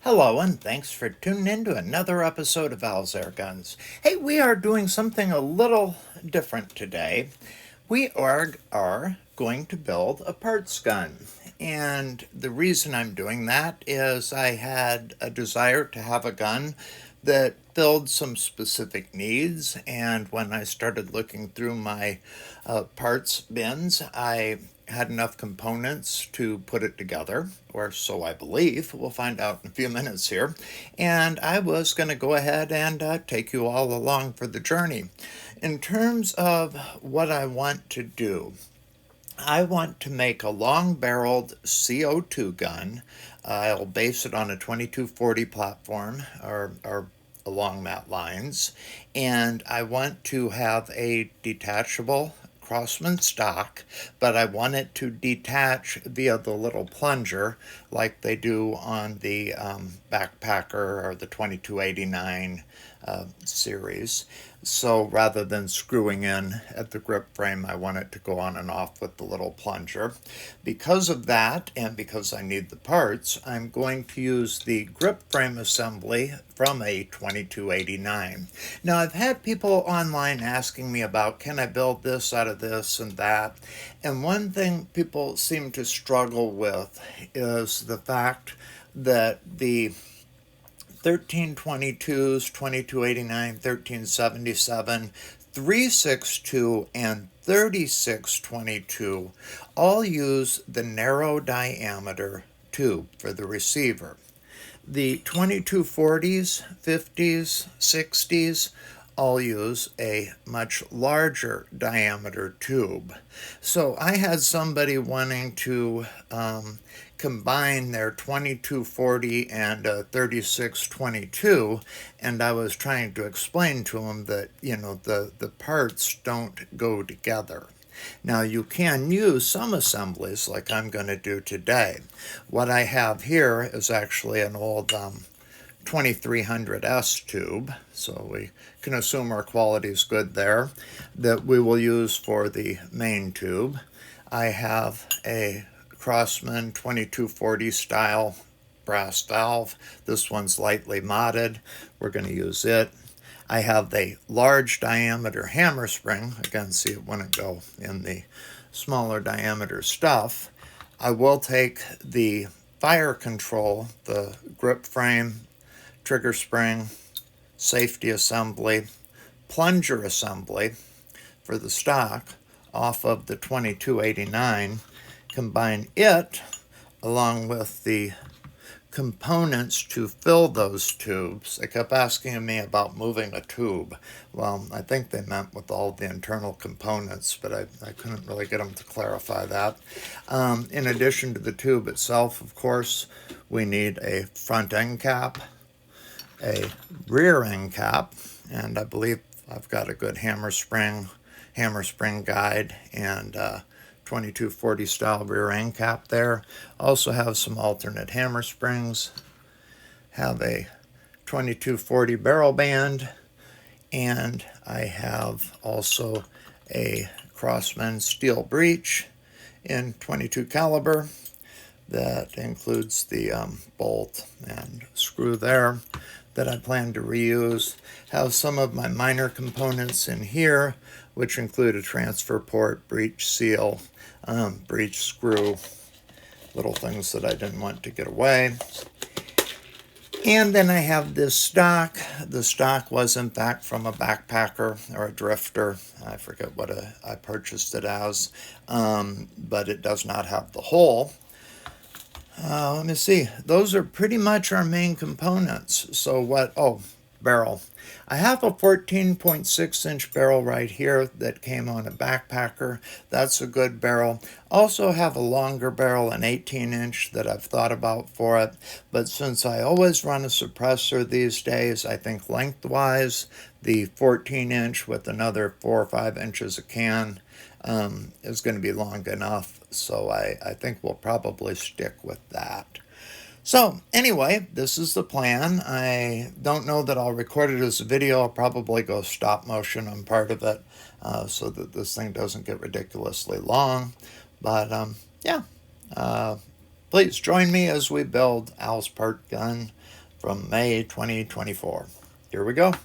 Hello, and thanks for tuning in to another episode of Al's Air Guns. Hey, we are doing something a little different today. We are going to build a parts gun. And the reason I'm doing that is I had a desire to have a gun that filled some specific needs. And when I started looking through my parts bins, I had enough components to put it together, or so I believe. We'll find out in a few minutes here. And I was going to go ahead and take you all along for the journey. In terms of what I want to do, I want to make a long barreled CO2 gun. I'll base it on a 2240 platform or along that lines. And I want to have a detachable Crosman stock, but I want it to detach via the little plunger like they do on the backpacker or the 2289 series. So rather than screwing in at the grip frame, I want it to go on and off with the little plunger. Because of that, and because I need the parts, I'm going to use the grip frame assembly from a 2289. Now, I've had people online asking me about, can I build this out of this and that? And one thing people seem to struggle with is the fact that the 1322s, 2289, 1377, 362, and 3622 all use the narrow diameter tube for the receiver. The 2240s, 50s, 60s all use a much larger diameter tube. So I had somebody wanting to combine their 2240 and 3622, and I was trying to explain to them that, the parts don't go together. Now, you can use some assemblies like I'm going to do today. What I have here is actually an old 2300S tube, so we can assume our quality is good there, that we will use for the main tube. I have a Crosman 2240 style brass valve. This one's lightly modded. We're going to use it. I have the large diameter hammer spring. Again, see, it wouldn't go in the smaller diameter stuff. I will take the fire control, the grip frame, trigger spring, safety assembly, plunger assembly for the stock off of the 2289, combine it along with the components to fill those tubes. They kept asking me about moving a tube. Well, I think they meant with all the internal components, but I couldn't really get them to clarify that. In addition to the tube itself, of course, we need a front end cap, a rear end cap, and I believe I've got a good hammer spring guide and 2240 style rear end cap there. Also have some alternate hammer springs, have a 2240 barrel band, and I have also a Crosman steel breech in 22 caliber. That includes the bolt and screw there that I plan to reuse. Have some of my minor components in here, which include a transfer port, breech seal, breech screw, little things that I didn't want to get away. And then I have this stock. The stock was in fact from a backpacker or a drifter. I forget what I purchased it as, but it does not have the hole. Let me see. Those are pretty much our main components. So what? Oh, barrel. I have a 14.6-inch barrel right here that came on a backpacker. That's a good barrel. Also have a longer barrel, an 18-inch, that I've thought about for it. But since I always run a suppressor these days, I think lengthwise, the 14-inch with another 4 or 5 inches of can is going to be long enough. So I think we'll probably stick with that. So anyway, this is the plan. I don't know that I'll record it as a video. I'll probably go stop motion on part of it so that this thing doesn't get ridiculously long. But yeah, Please join me as we build Al's part gun from May 2024. Here we go.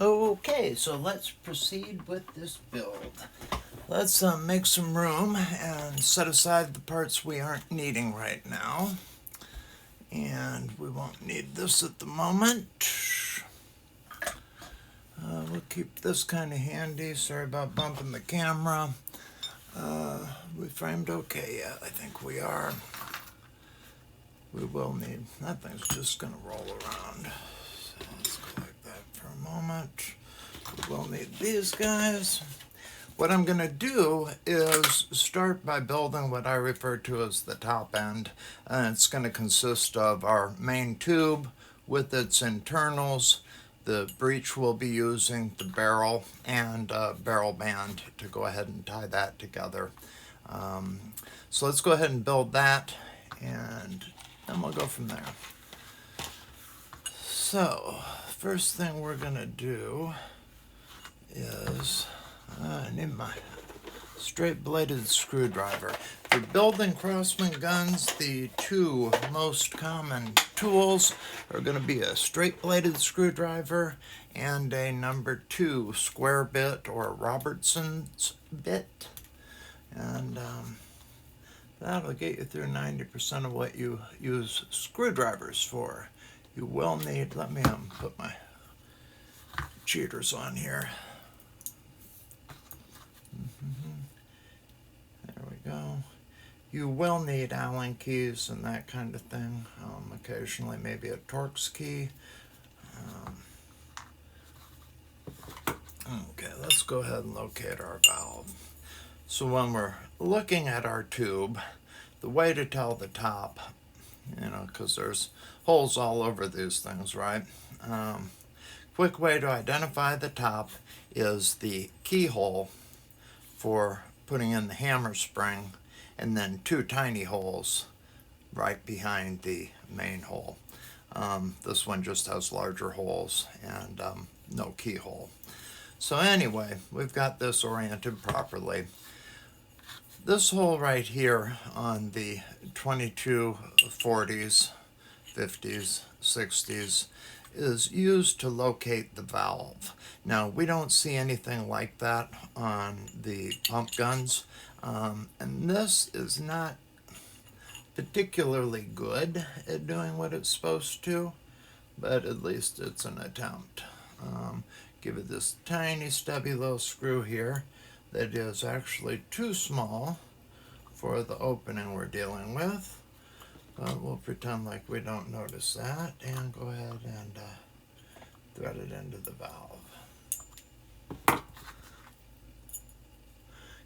Okay, so let's proceed with this build. Let's make some room and set aside the parts we aren't needing right now. And we won't need this at the moment. We'll keep this kind of handy. Sorry about bumping the camera. We framed okay yet? I think we are. We will need, that thing's just going to roll around. So let's go like that for a moment. We will need these guys. What I'm going to do is start by building what I refer to as the top end. And it's going to consist of our main tube with its internals, the breech we'll be using, the barrel, and barrel band to go ahead and tie that together. So let's go ahead and build that, and then we'll go from there. So, first thing we're going to do is, I need my straight-bladed screwdriver. For building Crosman guns, the two most common tools are going to be a straight-bladed screwdriver and a number 2 square bit or Robertson's bit. And that'll get you through 90% of what you use screwdrivers for. You will need, let me put my cheaters on here. There we go. You will need Allen keys and that kind of thing. Occasionally maybe a Torx key. Okay, let's go ahead and locate our valve. So when we're looking at our tube, the way to tell the top, because there's holes all over these things, right? Quick way to identify the top is the keyhole for putting in the hammer spring, and then 2 tiny holes right behind the main hole. This one just has larger holes and no keyhole. So anyway, we've got this oriented properly. This hole right here on the 2240s, 50s, 60s is used to locate the valve. Now, we don't see anything like that on the pump guns, and this is not particularly good at doing what it's supposed to, but at least it's an attempt. Give it this tiny stubby little screw here that is actually too small for the opening we're dealing with, but we'll pretend like we don't notice that and go ahead and thread it into the valve.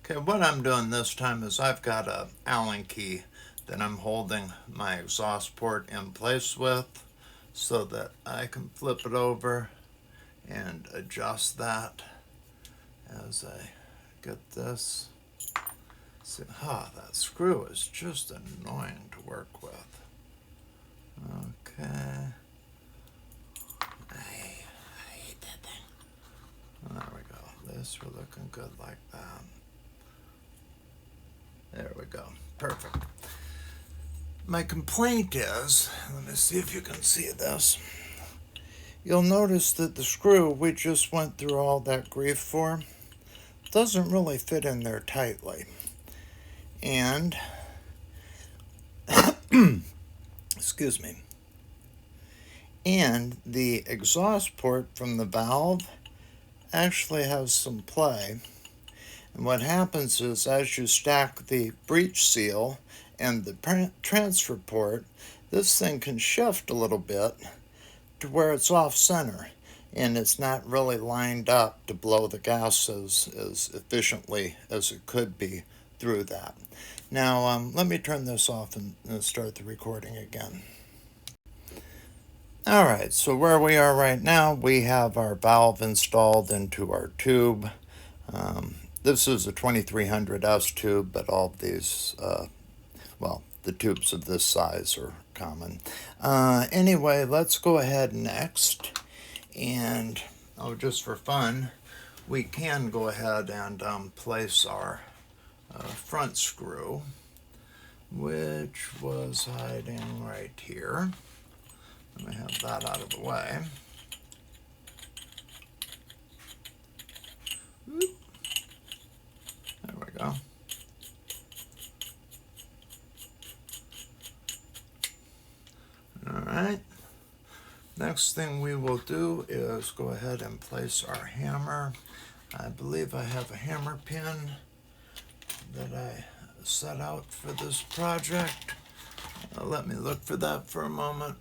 Okay, what I'm doing this time is I've got a Allen key that I'm holding my exhaust port in place with so that I can flip it over and adjust that as I get this. See, that screw is just annoying to work with. Okay. I hate that thing. There we go. This, we're looking good like that. There we go. Perfect. My complaint is, let me see if you can see this. You'll notice that the screw we just went through all that grief for doesn't really fit in there tightly. And, excuse me, and the exhaust port from the valve actually has some play. And what happens is as you stack the breech seal and the transfer port, this thing can shift a little bit to where it's off center and it's not really lined up to blow the gas as efficiently as it could be through that. Now let me turn this off and start the recording again. Alright, so where we are right now, we have our valve installed into our tube. This is a 2300S tube, but all of these, the tubes of this size are common. Anyway, let's go ahead next, and just for fun, we can go ahead and place our front screw which was hiding right here. Let me have that out of the way. There we go. All right. Next thing we will do is go ahead and place our hammer. I believe I have a hammer pin that I set out for this project. Let me look for that for a moment.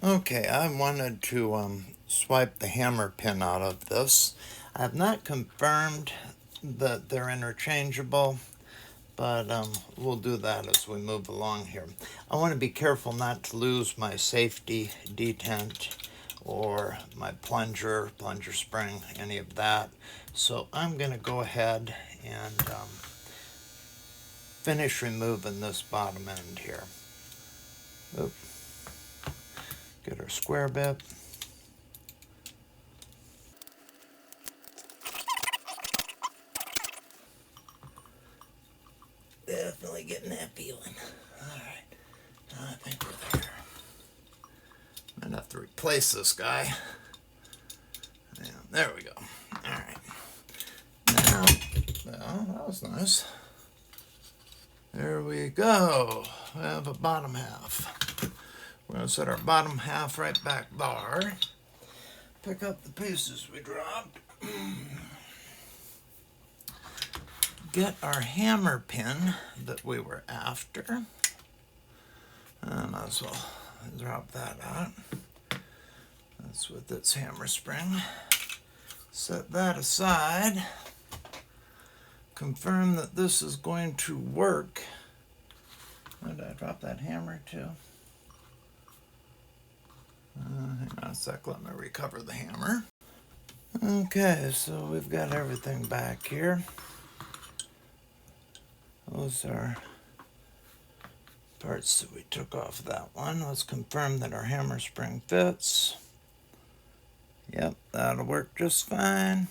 Okay, I wanted to swipe the hammer pin out of this. I have not confirmed that they're interchangeable, but we'll do that as we move along here. I want to be careful not to lose my safety detent or my plunger spring, any of that. So I'm going to go ahead and finish removing this bottom end here. Oop. Get our square bit. Definitely getting that feeling. All right, I think we're there. Might have to replace this guy. Yeah, there we go. All right. Now, well, that was nice. There we go. We have a bottom half. We're going to set our bottom half right back there. Pick up the pieces we dropped. Get our hammer pin that we were after. I might as well drop that out. That's with its hammer spring. Set that aside. Confirm that this is going to work. Where did I drop that hammer to? Hang on a sec, let me recover the hammer. Okay, so we've got everything back here. Those are parts that we took off that one. Let's confirm that our hammer spring fits. Yep, that'll work just fine.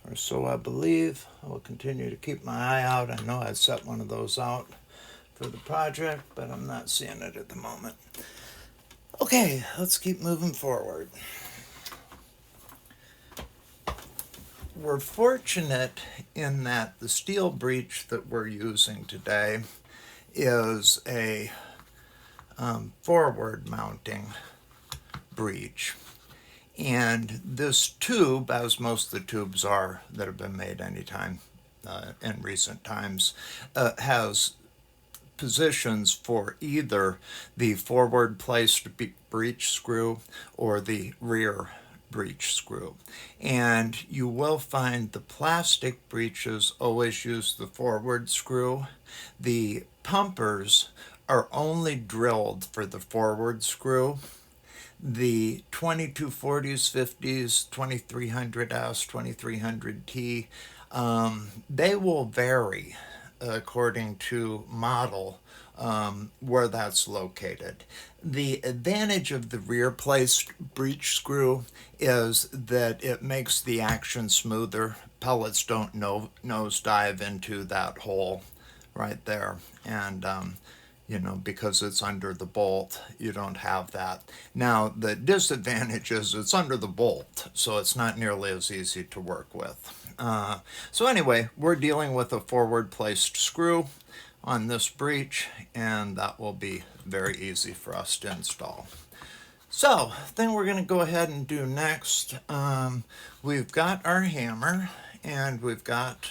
Or so I believe. I will continue to keep my eye out. I know I set one of those out for the project, but I'm not seeing it at the moment. Okay, let's keep moving forward. We're fortunate in that the steel breech that we're using today is a forward mounting breech. And this tube, as most of the tubes are that have been made anytime in recent times, has positions for either the forward placed breech screw or the rear breech screw. And you will find the plastic breeches always use the forward screw. The pumpers are only drilled for the forward screw. The 2240s, 50s, 2300S, 2300T, they will vary according to model where that's located. The advantage of the rear placed breech screw is that it makes the action smoother. Pellets don't nose dive into that hole right there. And you know, because it's under the bolt, you don't have that. Now, the disadvantage is it's under the bolt, so it's not nearly as easy to work with. So anyway, we're dealing with a forward placed screw on this breech, and that will be very easy for us to install. So, thing we're going to go ahead and do next, we've got our hammer, and we've got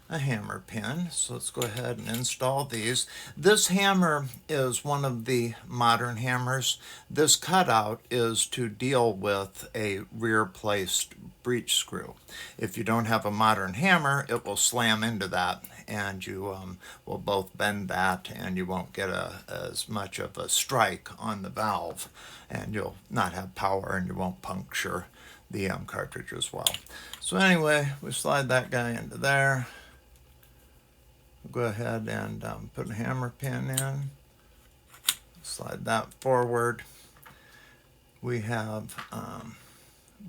a hammer pin. So let's go ahead and install these. This hammer is one of the modern hammers. This cutout is to deal with a rear placed breech screw. If you don't have a modern hammer, it will slam into that, and you will both bend that, and you won't get as much of a strike on the valve, and you'll not have power, and you won't puncture the cartridge as well. So anyway, we slide that guy into there. We'll go ahead and put a hammer pin in. Slide that forward. We have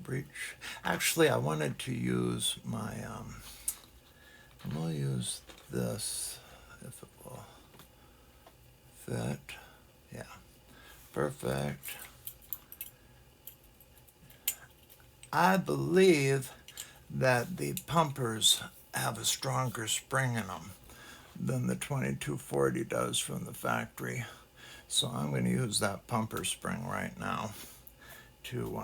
breech. Actually, I wanted to use my, I'm going to use this. fit. Yeah, perfect. I believe that the pumpers have a stronger spring in them than the 2240 does from the factory. So I'm going to use that pumper spring right now to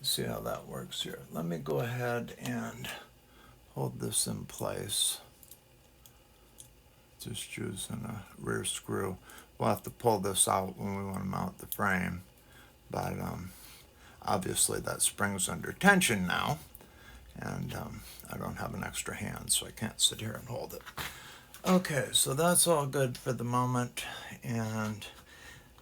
see how that works here. Let me go ahead and hold this in place. Just using a rear screw. We'll have to pull this out when we want to mount the frame, but obviously that spring's under tension now, and I don't have an extra hand, so I can't sit here and hold it. Okay, so that's all good for the moment, and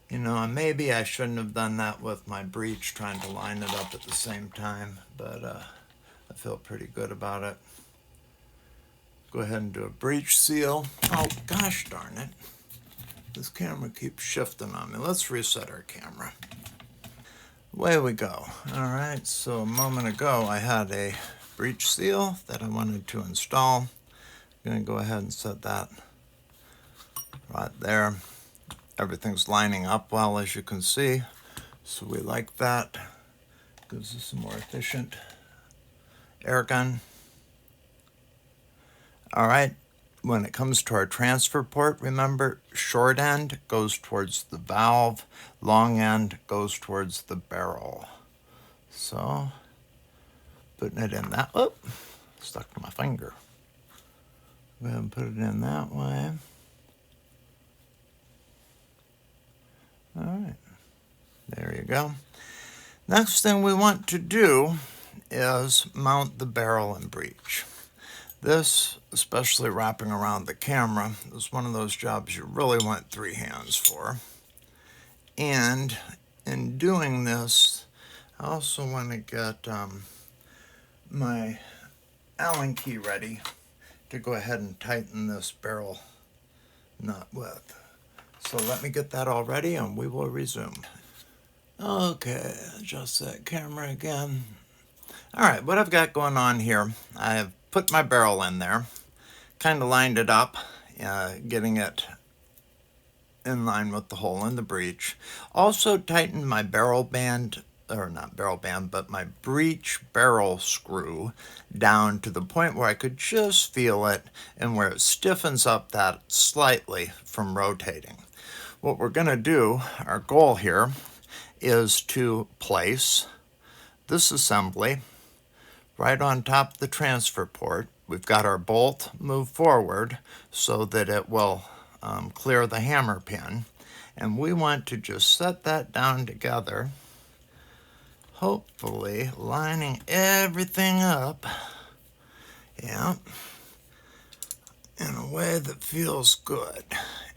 you know, maybe I shouldn't have done that with my breech, trying to line it up at the same time, but I feel pretty good about it. Go ahead and do a breech seal. Oh, gosh darn it. This camera keeps shifting on me. Let's reset our camera. Away we go. All right, so a moment ago I had a breech seal that I wanted to install. I'm going to go ahead and set that right there. Everything's lining up well, as you can see, so we like that. Gives us a more efficient air gun. All right, when it comes to our transfer port, remember, short end goes towards the valve, long end goes towards the barrel. So, putting it in that, oh, stuck to my finger. Go ahead and put it in that way. All right, there you go. Next thing we want to do is mount the barrel and breech. This, especially wrapping around the camera, is one of those jobs you really want 3 hands for. And in doing this, I also want to get my Allen key ready to go ahead and tighten this barrel nut with. So let me get that all ready and we will resume. Okay, adjust that camera again. All right, what I've got going on here, I've put my barrel in there, kind of lined it up, getting it in line with the hole in the breech. Also tightened my barrel band, or not barrel band, but my breech barrel screw down to the point where I could just feel it and where it stiffens up that slightly from rotating. What we're going to do, our goal here, is to place this assembly right on top of the transfer port. We've got our bolt moved forward so that it will clear the hammer pin, and we want to just set that down together, hopefully lining everything up, yeah, in a way that feels good.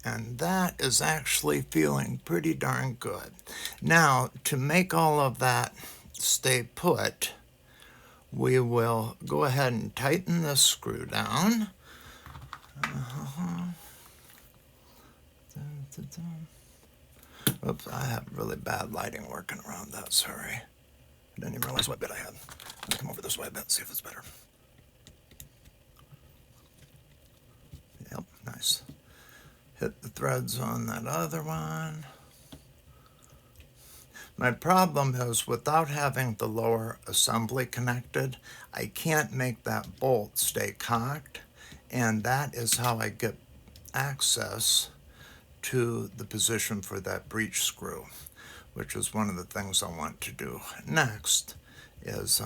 And that is actually feeling pretty darn good. Now, to make all of that stay put, we will go ahead and tighten this screw down. Oops, I have really bad lighting working around that, sorry. I didn't even realize what bit I had. I'll come over this way a bit, see if it's better. Yep, nice. Hit the threads on that other one. My problem is, without having the lower assembly connected, I can't make that bolt stay cocked, and that is how I get access to the position for that breech screw, which is one of the things I want to do next, is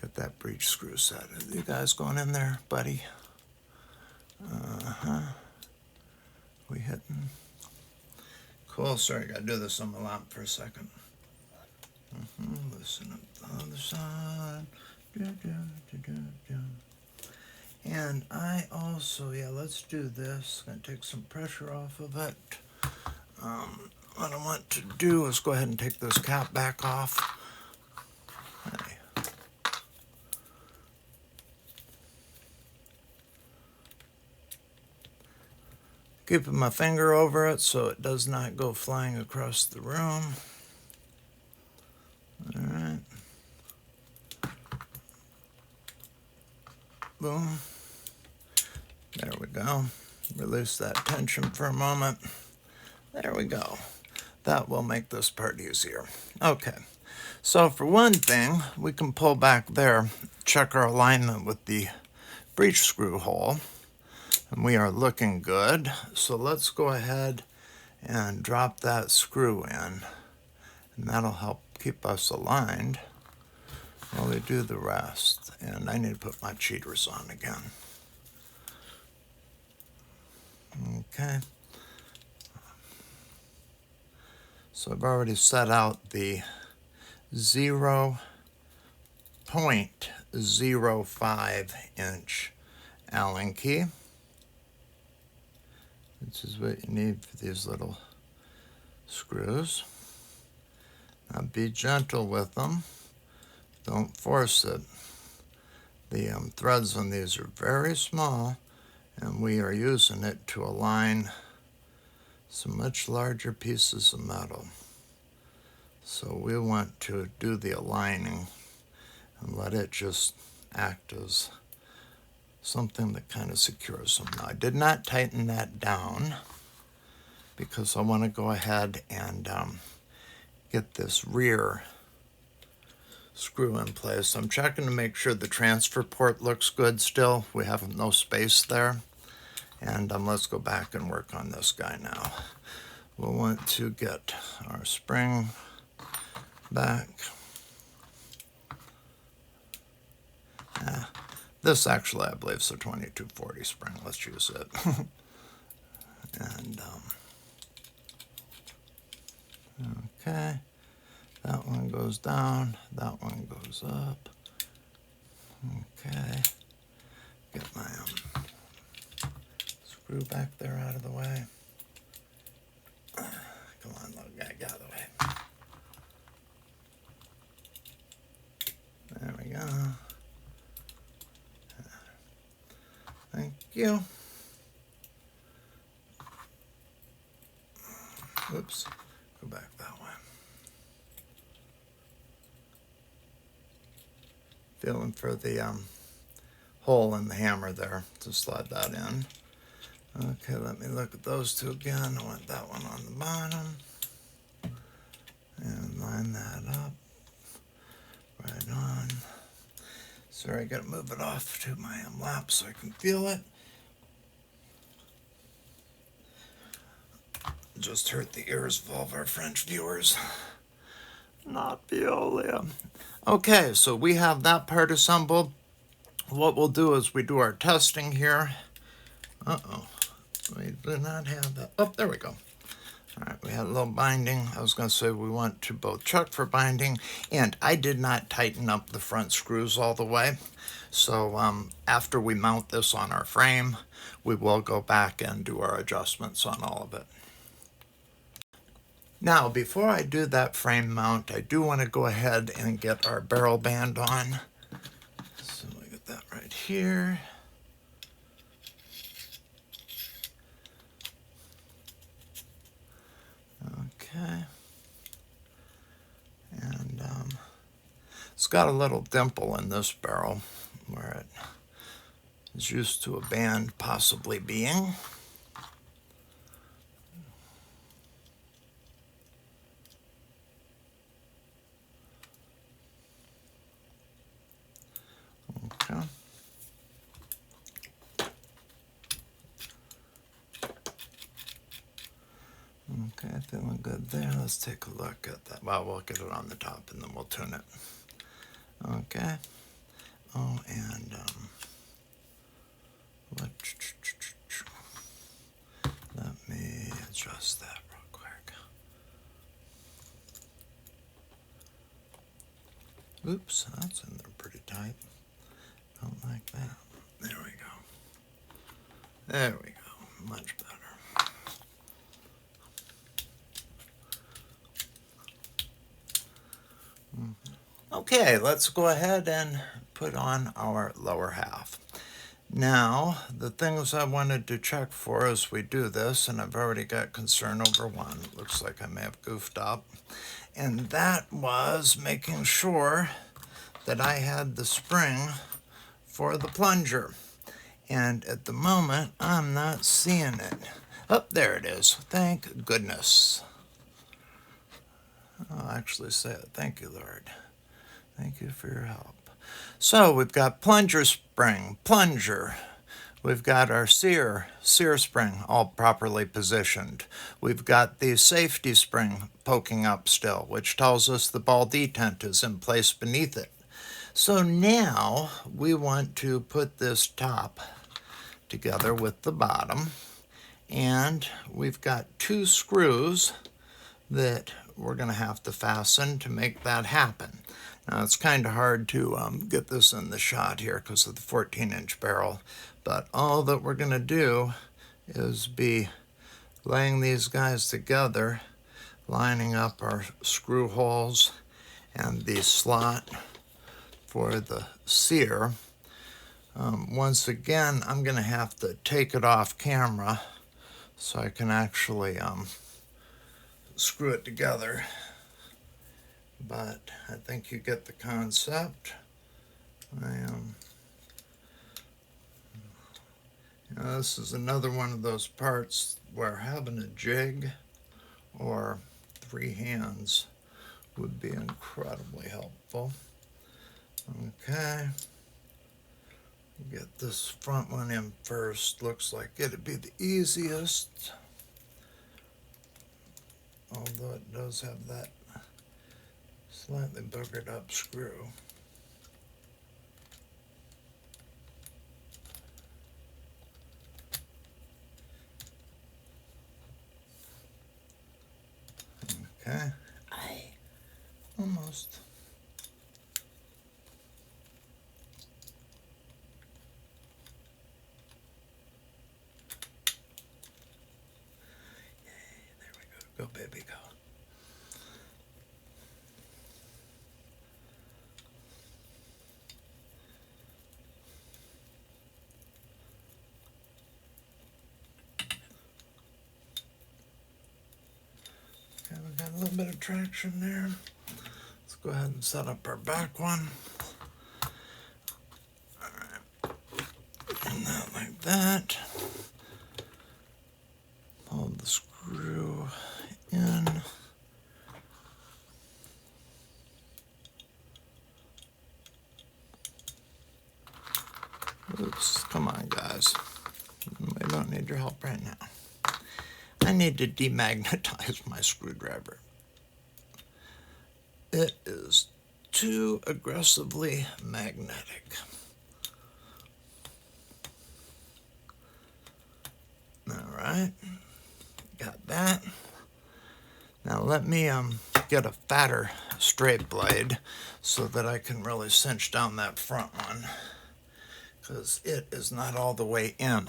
get that breech screw set. Are you guys going in there, buddy? We hitting? Cool, sorry, gotta do this on my lap for a second. Listen up the other side. And I also, yeah, let's do this. Gonna take some pressure off of it. What I want to do is go ahead and take this cap back off. Hey. Keeping my finger over it so it does not go flying across the room. All right. Boom. There we go. Release that tension for a moment. There we go. That will make this part easier. Okay, so for one thing, we can pull back there, check our alignment with the breech screw hole, and we are looking good. So let's go ahead and drop that screw in, and that'll help keep us aligned while we do the rest. And I need to put my cheaters on again. Okay. So I've already set out the 0.05 inch Allen key, which is what you need for these little screws. Now be gentle with them. Don't force it. The threads on these are very small, and we are using it to align some much larger pieces of metal. So we want to do the aligning and let it just act as something that kind of secures them. Now I did not tighten that down because I want to go ahead and get this rear screw in place. I'm checking to make sure the transfer port looks good still. We have no space there. And let's go back and work on this guy now. We'll want to get our spring back. This actually, I believe, is a 2240 spring. Let's use it. And okay, that one goes down, that one goes up. Okay, get my screw back there out of the way. Come on, little guy, get out of the way. There we go. Thank you. Oops, go back that way. Feeling for the hole in the hammer there to slide that in. Okay, let me look at those two again. I want that one on the bottom. And line that up. Right on. Sorry, I gotta move it off to my lap so I can feel it. Just hurt the ears of all of our French viewers. Not Veolia. Okay, so we have that part assembled. What we'll do is we do our testing here. Uh-oh. We do not have that. Oh, there we go. All right, we had a little binding. I was going to say we want to both check for binding, and I did not tighten up the front screws all the way. So after we mount this on our frame, we will go back and do our adjustments on all of it. Now, before I do that frame mount, I do want to go ahead and get our barrel band on. So we get that right here. Okay. And it's got a little dimple in this barrel where it is used to a band possibly being. Okay. Okay, feeling good there. Let's take a look at that. Well, we'll get it on the top and then we'll tune it. Okay. Oh, and let me adjust that real quick. Oops, that's in there pretty tight. Don't like that. There we go. There we go. Much better. Okay, let's go ahead and put on our lower half. Now, the things I wanted to check for as we do this, and I've already got concern over one, looks like I may have goofed up, and that was making sure that I had the spring for the plunger. And at the moment, I'm not seeing it. Oh, there it is. Thank goodness. I'll actually say it. Thank you, Lord. Thank you for your help. So we've got plunger spring, plunger. We've got our sear spring all properly positioned. We've got the safety spring poking up still, which tells us the ball detent is in place beneath it. So now we want to put this top together with the bottom, and we've got 2 screws that we're going to have to fasten to make that happen. Now it's kind of hard to get this in the shot here because of the 14-inch barrel, but all that we're going to do is be laying these guys together, lining up our screw holes and the slot for the sear. Once again, I'm going to have to take it off camera so I can actually screw it together. But I think you get the concept. This is another one of those parts where having a jig or 3 hands would be incredibly helpful. Okay. Get this front one in first. Looks like it'd be the easiest. Although it does have that slightly buggered up screw. Okay. Almost. Go, baby, go. Okay, we got a little bit of traction there. Let's go ahead and set up our back one. All right. And that like that. Hold the screw in. Oops, come on, guys. We don't need your help right now. I need to demagnetize my screwdriver. It is too aggressively magnetic. All right, got that. Now let me get a fatter straight blade so that I can really cinch down that front one, because it is not all the way in.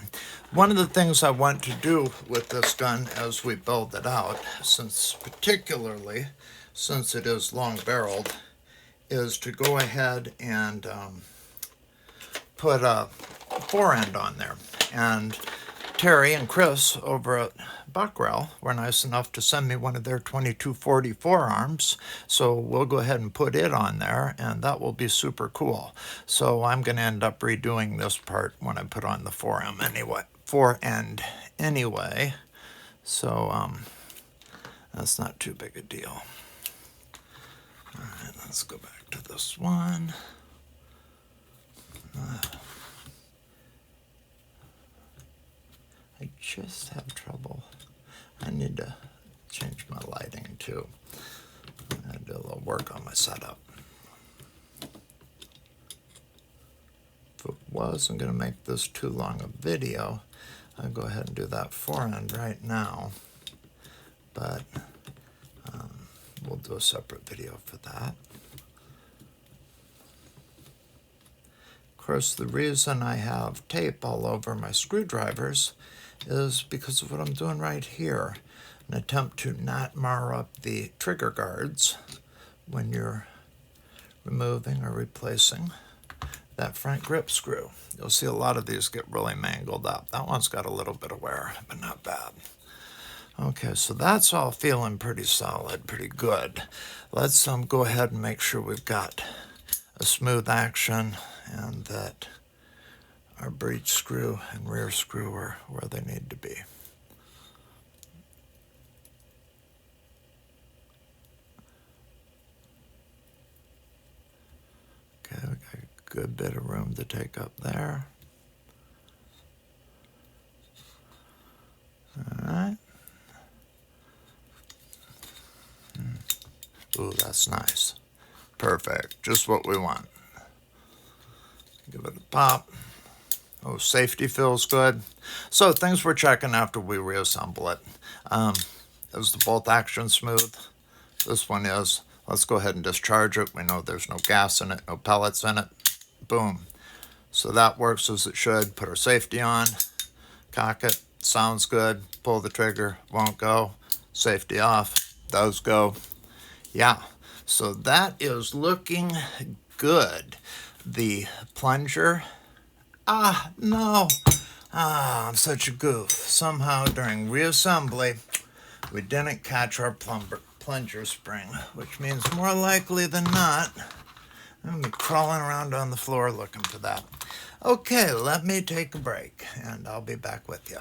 One of the things I want to do with this gun as we build it out, particularly since it is long barreled, is to go ahead and put a forend on there. And Terry and Chris over at Buckrell were nice enough to send me one of their 2240 forearms, so we'll go ahead and put it on there, and that will be super cool. So I'm going to end up redoing this part when I put on the forend anyway. So that's not too big a deal. All right, let's go back to this one. I just have trouble. I need to change my lighting too. I do a little work on my setup. If it wasn't going to make this too long a video, I'll go ahead and do that forend right now. But we'll do a separate video for that. Of course, the reason I have tape all over my screwdrivers is because of what I'm doing right here. An attempt to not mar up the trigger guards when you're removing or replacing that front grip screw. You'll see a lot of these get really mangled up. That one's got a little bit of wear, but not bad. Okay, so that's all feeling pretty solid, pretty good. Let's go ahead and make sure we've got a smooth action and that our breech screw and rear screw are where they need to be. Okay, we got a good bit of room to take up there. All right. Ooh, that's nice. Perfect. Just what we want. Give it a pop. Oh, safety feels good. So things we're checking after we reassemble it. Is the bolt action smooth? This one is. Let's go ahead and discharge it. We know there's no gas in it, no pellets in it. Boom. So that works as it should. Put our safety on. Cock it. Sounds good. Pull the trigger. Won't go. Safety off. Does go. Yeah. So that is looking good. The plunger. No. I'm such a goof. Somehow during reassembly, we didn't catch our plunger spring, which means more likely than not, I'm going to be crawling around on the floor looking for that. Okay, let me take a break, and I'll be back with you.